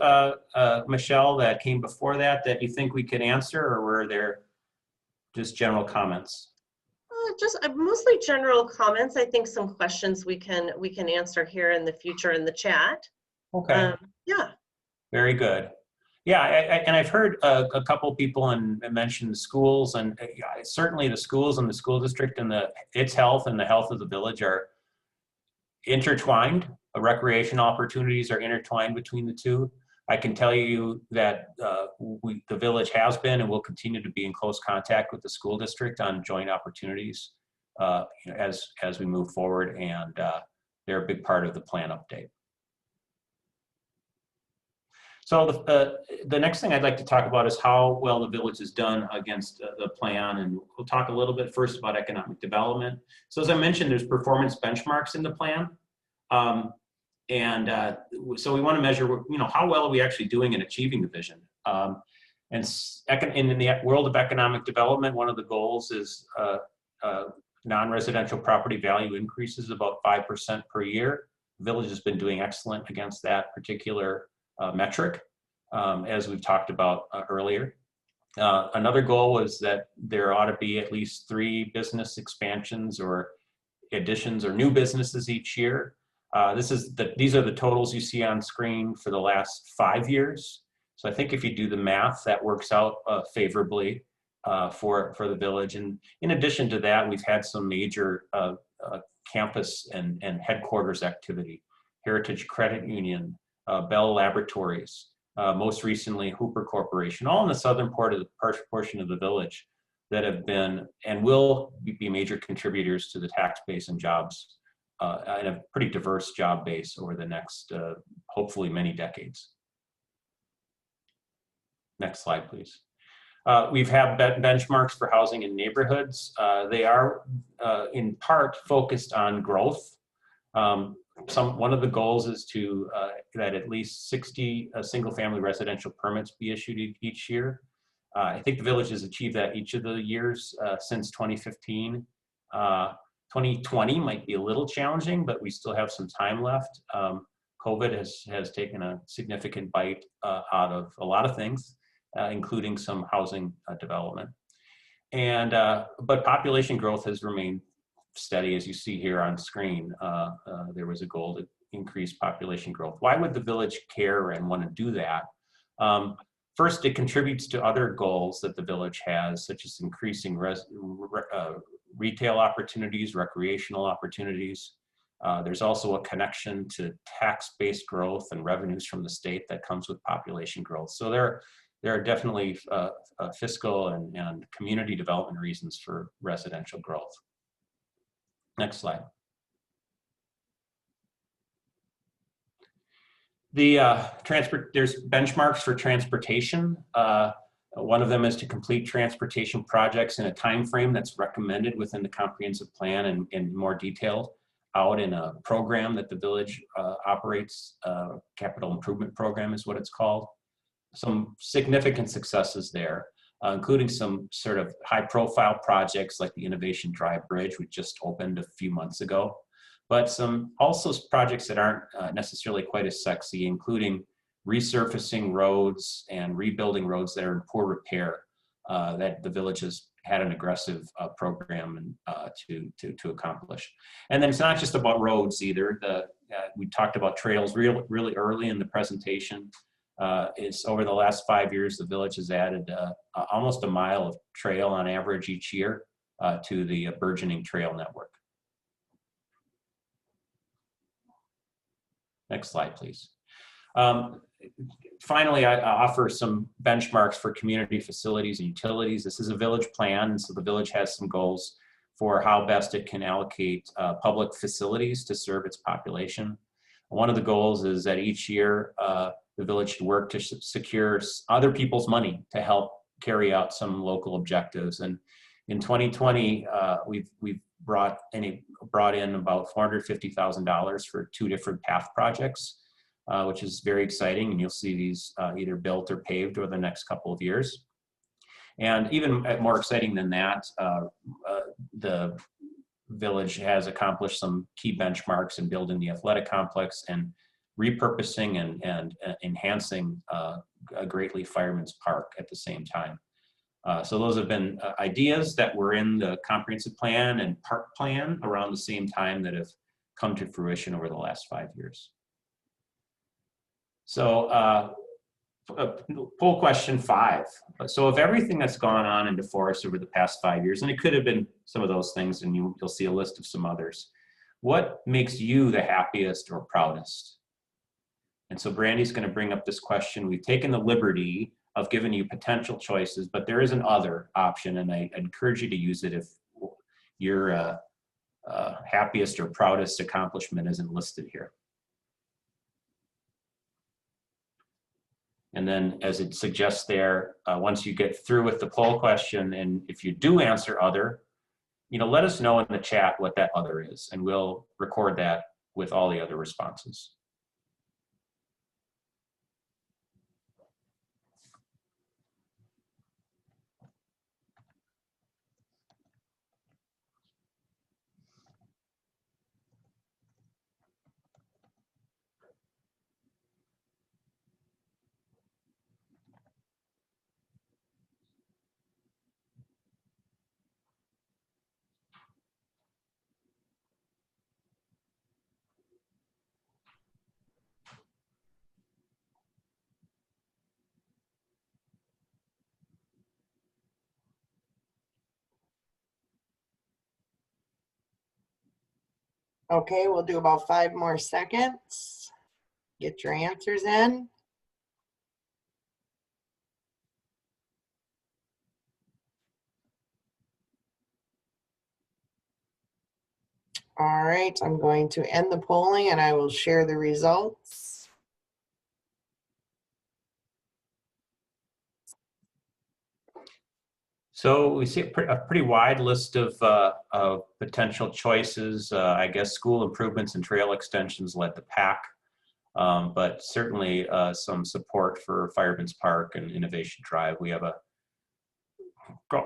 Michelle, that came before that you think we could answer, or were there just general comments? Just mostly general comments. I think some questions we can answer here in the future in the chat. Okay. Yeah. Very good. Yeah, and I've heard a couple people mention the schools, and certainly the schools and the school district and its health and the health of the village are intertwined. Recreation opportunities are intertwined between the two. I can tell you that the village has been and will continue to be in close contact with the school district on joint opportunities as we move forward, and they're a big part of the plan update. So the next thing I'd like to talk about is how well the village has done against the plan, and we'll talk a little bit first about economic development. So as I mentioned, there's performance benchmarks in the plan. So we want to measure, how well are we actually doing in achieving the vision? And in the world of economic development, one of the goals is non-residential property value increases about 5% per year. The village has been doing excellent against that particular metric, as we've talked about earlier. Another goal was that there ought to be at least 3 business expansions or additions or new businesses each year. These are the totals you see on screen for the last 5 years. So I think if you do the math, that works out favorably for the village. And in addition to that, we've had some major campus and headquarters activity. Heritage Credit Union, Bell Laboratories, most recently Hooper Corporation, all in the southern portion of the village that have been and will be major contributors to the tax base and jobs, and a pretty diverse job base over the next, hopefully, many decades. Next slide, please. We've had benchmarks for housing in neighborhoods. They are in part focused on growth. One of the goals is that at least 60 single-family residential permits be issued each year. I think the village has achieved that each of the years since 2015. 2020 might be a little challenging, but we still have some time left. COVID has taken a significant bite out of a lot of things, including some housing development. But population growth has remained steady, as you see here on screen. There was a goal to increase population growth. Why would the village care and want to do that? First, it contributes to other goals that the village has, such as increasing retail opportunities, recreational opportunities. There's also a connection to tax-based growth and revenues from the state that comes with population growth. So there are definitely fiscal and community development reasons for residential growth. Next slide. There's benchmarks for transportation. One of them is to complete transportation projects in a time frame that's recommended within the comprehensive plan and more detailed out in a program that the village operates. Capital Improvement Program is what it's called. Some significant successes there, including some sort of high-profile projects like the Innovation Drive Bridge, which just opened a few months ago, but some also projects that aren't necessarily quite as sexy, including resurfacing roads and rebuilding roads that are in poor repair. that the village has had an aggressive program to accomplish. And then it's not just about roads either. We talked about trails really early in the presentation. It's over the last 5 years, the village has added almost a mile of trail on average each year to the burgeoning trail network. Next slide, please. Finally, I offer some benchmarks for community facilities and utilities. This is a village plan, and so the village has some goals for how best it can allocate public facilities to serve its population. One of the goals is that each year, the village should work to secure other people's money to help carry out some local objectives. And in 2020, we've brought in about $450,000 for 2 different path projects, which is very exciting. And you'll see these either built or paved over the next couple of years. And even more exciting than that, the village has accomplished some key benchmarks in building the athletic complex and repurposing and enhancing greatly Fireman's Park at the same time. So those have been ideas that were in the comprehensive plan and park plan around the same time that have come to fruition over the last 5 years. So poll question 5. So of everything that's gone on in DeForest over the past 5 years, and it could have been some of those things, and you'll see a list of some others, what makes you the happiest or proudest? And so Brandy's going to bring up this question. We've taken the liberty of giving you potential choices, but there is an other option, and I encourage you to use it if your happiest or proudest accomplishment isn't listed here. And then as it suggests there, once you get through with the poll question, and if you do answer other, let us know in the chat what that other is, and we'll record that with all the other responses. Okay, we'll do about 5 more seconds. Get your answers in. All right, I'm going to end the polling and I will share the results. So we see a pretty wide list of potential choices. I guess school improvements and trail extensions led the pack, but certainly some support for Fireman's Park and Innovation Drive. We have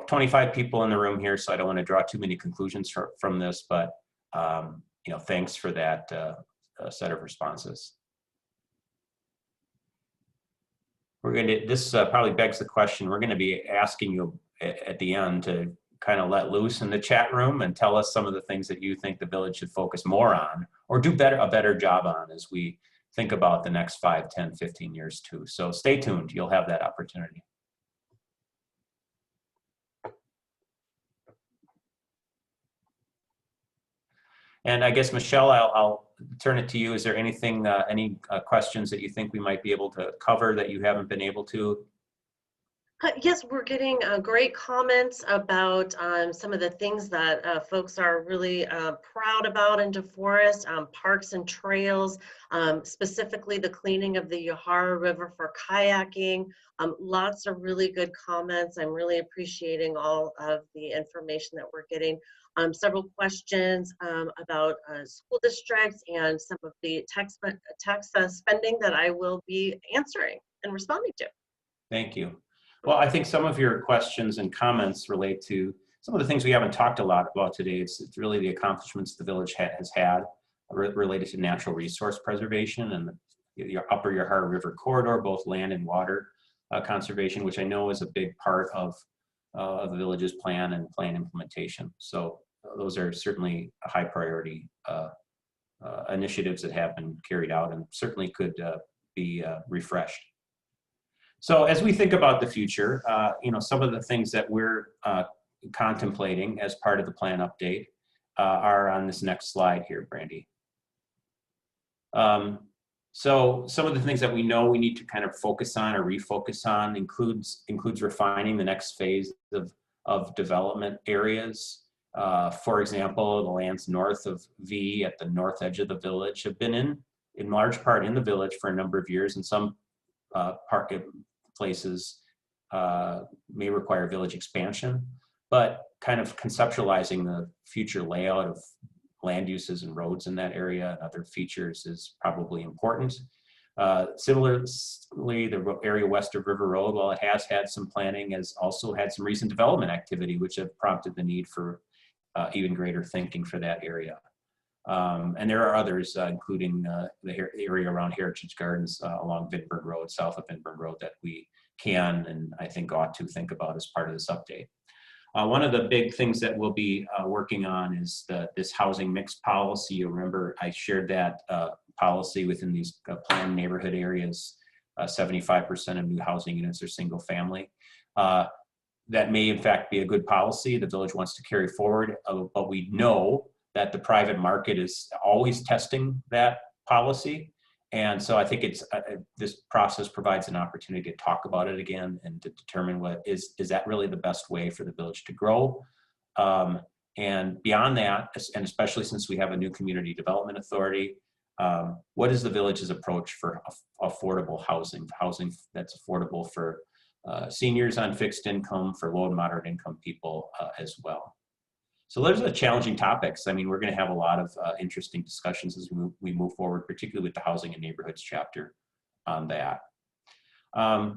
25 people in the room here, so I don't want to draw too many conclusions from this, but thanks for that set of responses. This probably begs the question, we're going to be asking you at the end to kind of let loose in the chat room and tell us some of the things that you think the village should focus more on or do a better job on as we think about the next 5, 10, 15 years too. So stay tuned, you'll have that opportunity. And I guess, Michelle, I'll turn it to you. Is there anything, any questions that you think we might be able to cover that you haven't been able to? Yes, we're getting great comments about some of the things that folks are really proud about in DeForest, parks and trails, specifically the cleaning of the Yahara River for kayaking. Lots of really good comments. I'm really appreciating all of the information that we're getting. Several questions about school districts and some of the tax spending that I will be answering and responding to. Thank you. Well, I think some of your questions and comments relate to some of the things we haven't talked a lot about today. It's really the accomplishments the village has had related to natural resource preservation and the upper Yahara River corridor, both land and water conservation, which I know is a big part of of the village's plan and plan implementation. So those are certainly a high priority initiatives that have been carried out and certainly could be refreshed. So as we think about the future, some of the things that we're contemplating as part of the plan update are on this next slide here, Brandy. So some of the things that we know we need to kind of focus on or refocus on includes refining the next phase of development areas. For example, the lands north of V at the north edge of the village have been in large part in the village for a number of years, and some park places may require village expansion, but kind of conceptualizing the future layout of land uses and roads in that area and other features is probably important. Similarly, the area west of River Road, while it has had some planning, has also had some recent development activity, which have prompted the need for even greater thinking for that area. And there are others, including the area around Heritage Gardens along Vinburn Road, south of Vinburn Road, that we can and I think ought to think about as part of this update. One of the big things that we'll be working on is this housing mix policy. You remember I shared that policy within these planned neighborhood areas. 75% of new housing units are single family. That may in fact be a good policy the village wants to carry forward, but we know that the private market is always testing that policy. And so I think this process provides an opportunity to talk about it again and to determine what is that really the best way for the village to grow. And beyond that, and especially since we have a new community development authority, what is the village's approach for affordable housing that's affordable for seniors on fixed income, for low and moderate income people as well. So those are the challenging topics. I mean, we're going to have a lot of interesting discussions as we move forward, particularly with the Housing and Neighborhoods chapter on that. How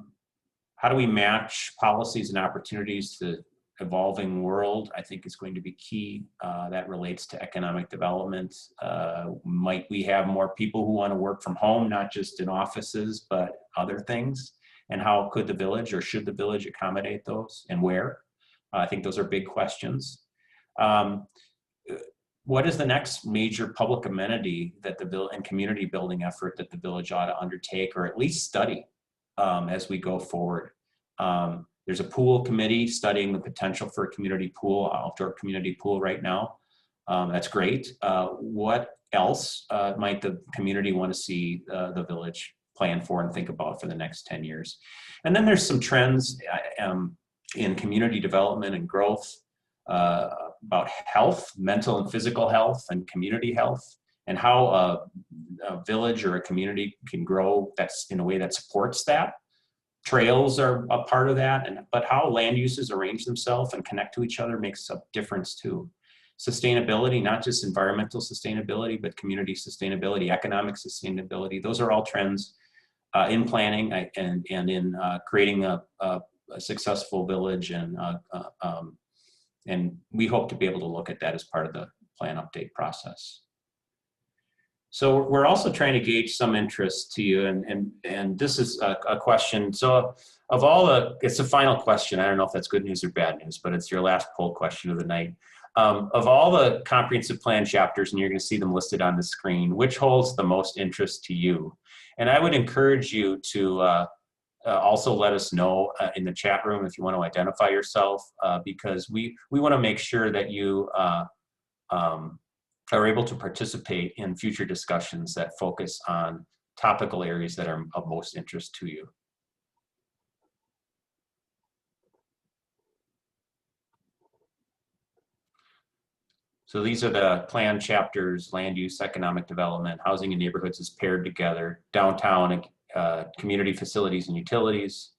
do we match policies and opportunities to evolving world? I think is going to be key. That relates to economic development. Might we have more people who want to work from home, not just in offices, but other things? And how could the village or should the village accommodate those, and where? I think those are big questions. What is the next major public amenity that and community building effort that the village ought to undertake, or at least study as we go forward? There's a pool committee studying the potential for a community pool, outdoor community pool right now. That's great. What else might the community want to see the village plan for and think about for the next 10 years? And then there's some trends in community development and growth, about health, mental and physical health, and community health, and how a village or a community can grow that's in a way that supports that. Trails are a part of that, but how land uses arrange themselves and connect to each other makes a difference too. Sustainability, not just environmental sustainability, but community sustainability, economic sustainability, those are all trends in planning and in creating a successful village, and we hope to be able to look at that as part of the plan update process. So we're also trying to gauge some interest to you, and this is a question. So of all it's a final question. I don't know if that's good news or bad news, but it's your last poll question of the night. Of all the comprehensive plan chapters, and you're going to see them listed on the screen, which holds the most interest to you? And I would encourage you to also let us know in the chat room if you want to identify yourself, because we want to make sure that you are able to participate in future discussions that focus on topical areas that are of most interest to you. So these are the plan chapters: land use, economic development, housing and neighborhoods is paired together, downtown, community facilities and utilities,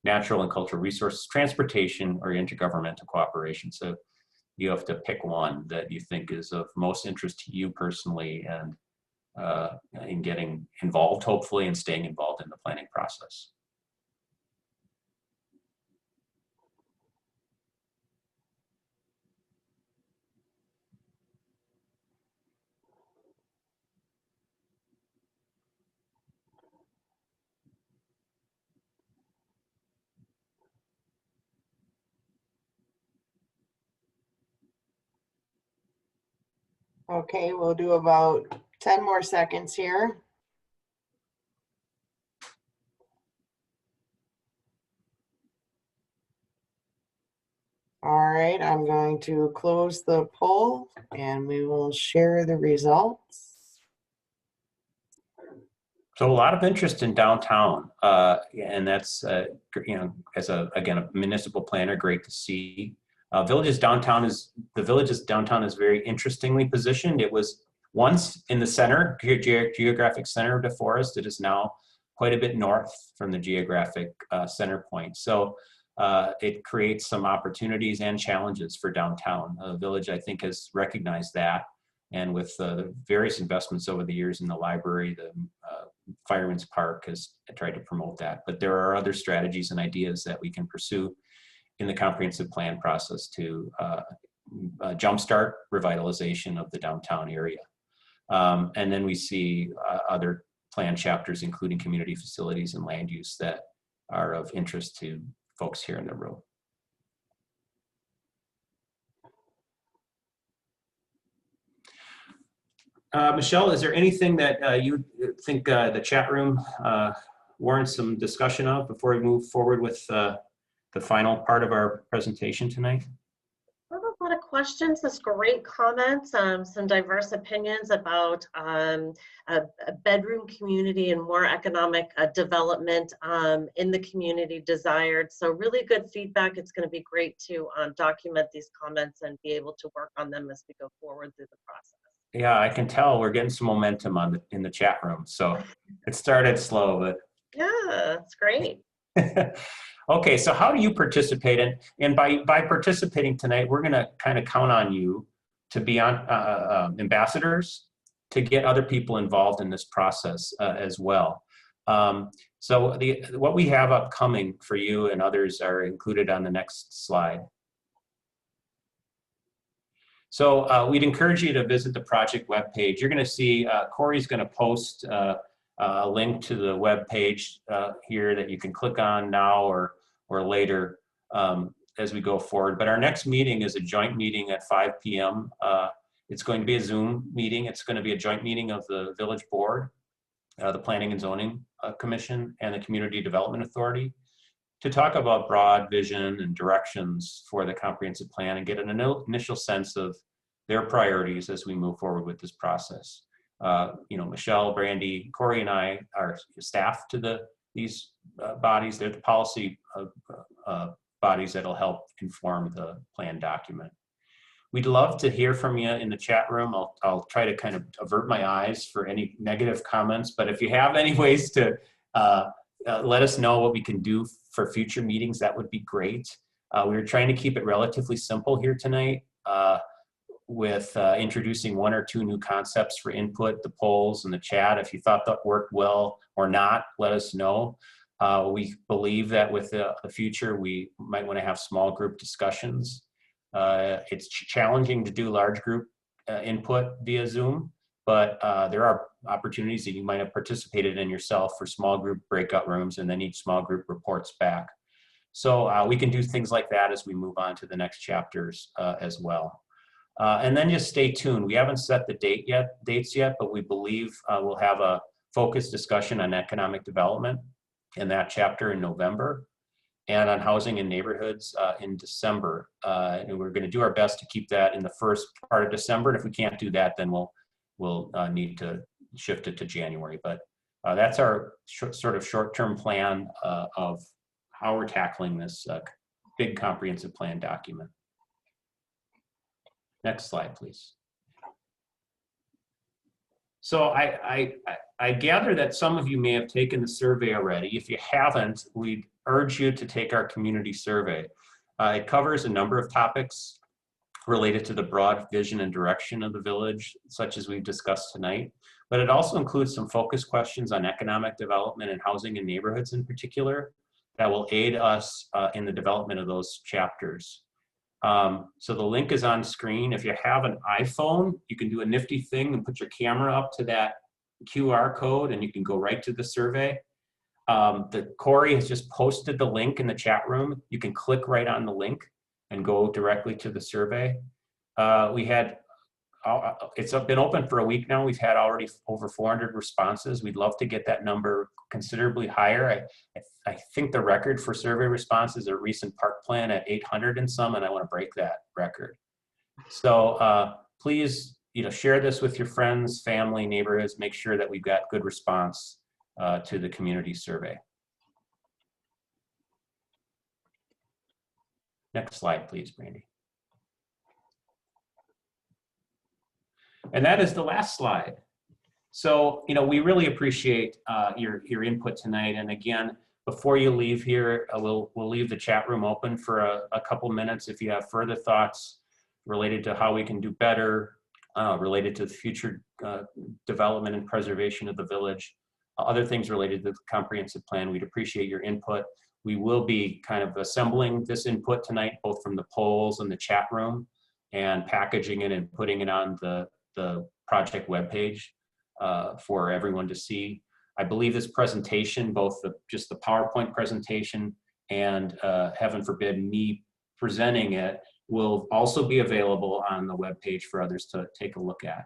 natural and cultural resources, transportation, or intergovernmental cooperation. So you have to pick one that you think is of most interest to you personally, and in getting involved, hopefully, and staying involved in the planning process. Okay, we'll do about 10 more seconds here. All right, I'm going to close the poll and we will share the results. So a lot of interest in downtown, and that's you know, as again a municipal planner, great to see. The village's downtown is very interestingly positioned. It was once in the center, geographic center of DeForest. It is now quite a bit north from the geographic center point. So it creates some opportunities and challenges for downtown. The village, I think, has recognized that. And with the various investments over the years in the library, the Fireman's Park has tried to promote that. But there are other strategies and ideas that we can pursue in the comprehensive plan process to jumpstart revitalization of the downtown area. And then we see other plan chapters, including community facilities and land use, that are of interest to folks here in the room. Michelle, is there anything that you think the chat room warrants some discussion of before we move forward with the final part of our presentation tonight? I have a lot of questions, there's great comments, some diverse opinions about a bedroom community and more economic development in the community desired. So really good feedback. It's going to be great to document these comments and be able to work on them as we go forward through the process. Yeah, I can tell we're getting some momentum in the chat room. So it started slow, but yeah, it's great. Okay, so how do you participate? And by participating tonight, we're going to kind of count on you to be on ambassadors to get other people involved in this process as well. So what we have upcoming for you and others are included on the next slide. So we'd encourage you to visit the project webpage. You're going to see Corey's going to post a link to the web page here that you can click on now or later as we go forward. But our next meeting is a joint meeting at 5 p.m. It's going to be a Zoom meeting. It's going to be a joint meeting of the Village Board, the Planning and Zoning Commission, and the Community Development Authority to talk about broad vision and directions for the comprehensive plan and get an initial sense of their priorities as we move forward with this process. You know, Michelle, Brandy, Corey, and I are staff to these bodies. They're the policy bodies that'll help inform the plan document. We'd love to hear from you in the chat room. I'll try to kind of avert my eyes for any negative comments, but if you have any ways to let us know what we can do for future meetings, that would be great. We were trying to keep it relatively simple here tonight with introducing 1 or 2 new concepts for input, the polls and the chat. If you thought that worked well or not, let us know. We believe that with the future, we might want to have small group discussions. It's challenging to do large group input via Zoom, but there are opportunities that you might have participated in yourself for small group breakout rooms, and then each small group reports back. So we can do things like that as we move on to the next chapters as well. And then just stay tuned. We haven't set the dates yet, but we believe we'll have a focused discussion on economic development in that chapter in November, and on housing and neighborhoods in December. And we're going to do our best to keep that in the first part of December. And if we can't do that, then we'll need to shift it to January. But that's our sort of short-term plan of how we're tackling this big comprehensive plan document. Next slide, please. So I gather that some of you may have taken the survey already. If you haven't, we'd urge you to take our community survey. It covers a number of topics related to the broad vision and direction of the village, such as we've discussed tonight, but it also includes some focus questions on economic development and housing and neighborhoods in particular that will aid us in the development of those chapters. So the link is on screen. If you have an iPhone, you can do a nifty thing and put your camera up to that QR code and you can go right to the survey. Corey has just posted the link in the chat room. You can click right on the link and go directly to the survey. We had it's been open for a week now. We've had already over 400 responses. We'd love to get that number considerably higher. I think the record for survey responses is a recent park plan at 800 and some, and I want to break that record. So please, share this with your friends, family, neighborhoods. Make sure that we've got good response to the community survey. Next slide, please, Brandy. And that is the last slide. So, we really appreciate your input tonight. And again, before you leave here, we'll leave the chat room open for a couple minutes. If you have further thoughts related to how we can do better, related to the future development and preservation of the village, other things related to the comprehensive plan, we'd appreciate your input. We will be kind of assembling this input tonight, both from the polls and the chat room, and packaging it and putting it on the project webpage for everyone to see. I believe this presentation, both just the PowerPoint presentation and heaven forbid me presenting it, will also be available on the webpage for others to take a look at.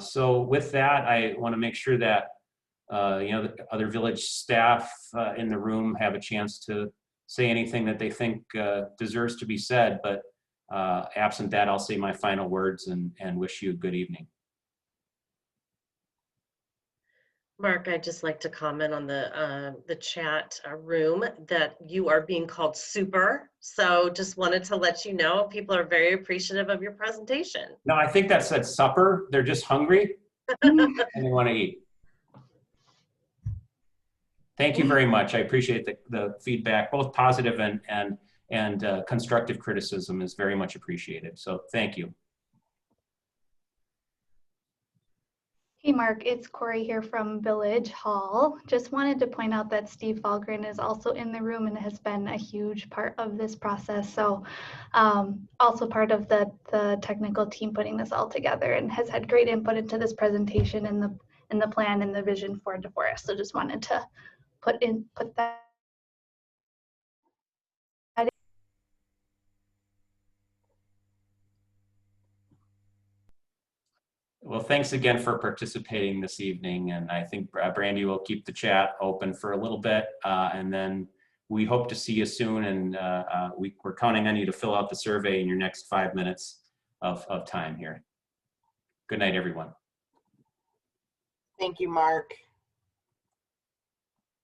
So with that, I want to make sure that the other village staff in the room have a chance to say anything that they think deserves to be said, but absent that, I'll say my final words and wish you a good evening. Mark, I'd just like to comment on the chat room that you are being called super. So just wanted to let you know, people are very appreciative of your presentation. No, I think that said supper. They're just hungry and they want to eat. Thank you very much. I appreciate the feedback, both positive and constructive criticism is very much appreciated. So thank you. Hey Mark, it's Corey here from Village Hall. Just wanted to point out that Steve Falgren is also in the room and has been a huge part of this process. So also part of the technical team putting this all together and has had great input into this presentation and the plan and the vision for DeForest. So just wanted to put that. Well, thanks again for participating this evening. And I think Brandy will keep the chat open for a little bit. And then we hope to see you soon. And we're counting on you to fill out the survey in your next 5 minutes of time here. Good night, everyone. Thank you, Mark.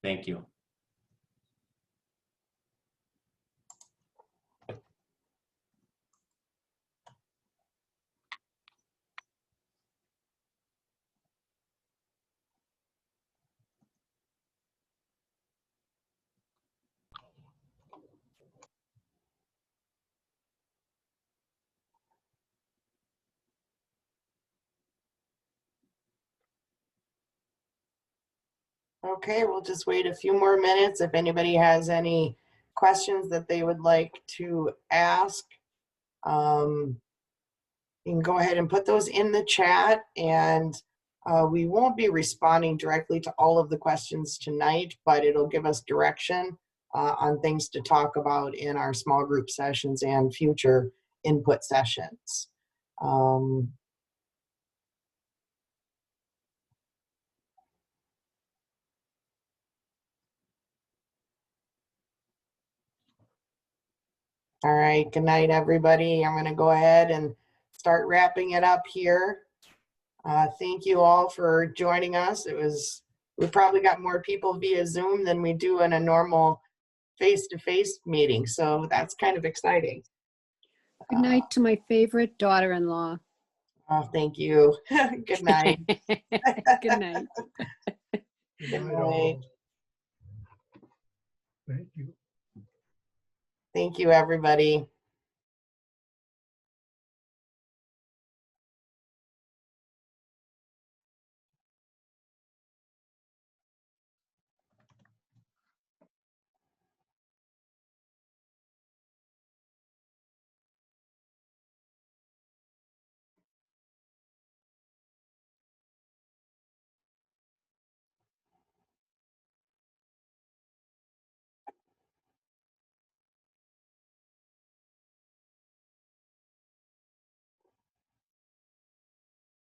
Thank you. Okay, we'll just wait a few more minutes. If anybody has any questions that they would like to ask, you can go ahead and put those in the chat, and we won't be responding directly to all of the questions tonight, but it'll give us direction on things to talk about in our small group sessions and future input sessions. All right, good night, everybody. I'm going to go ahead and start wrapping it up here. Thank you all for joining us. We probably got more people via Zoom than we do in a normal face-to-face meeting, so that's kind of exciting. Good night to my favorite daughter-in-law. Oh, thank you. Good night. Good night. Good night. Thank you. Thank you, everybody.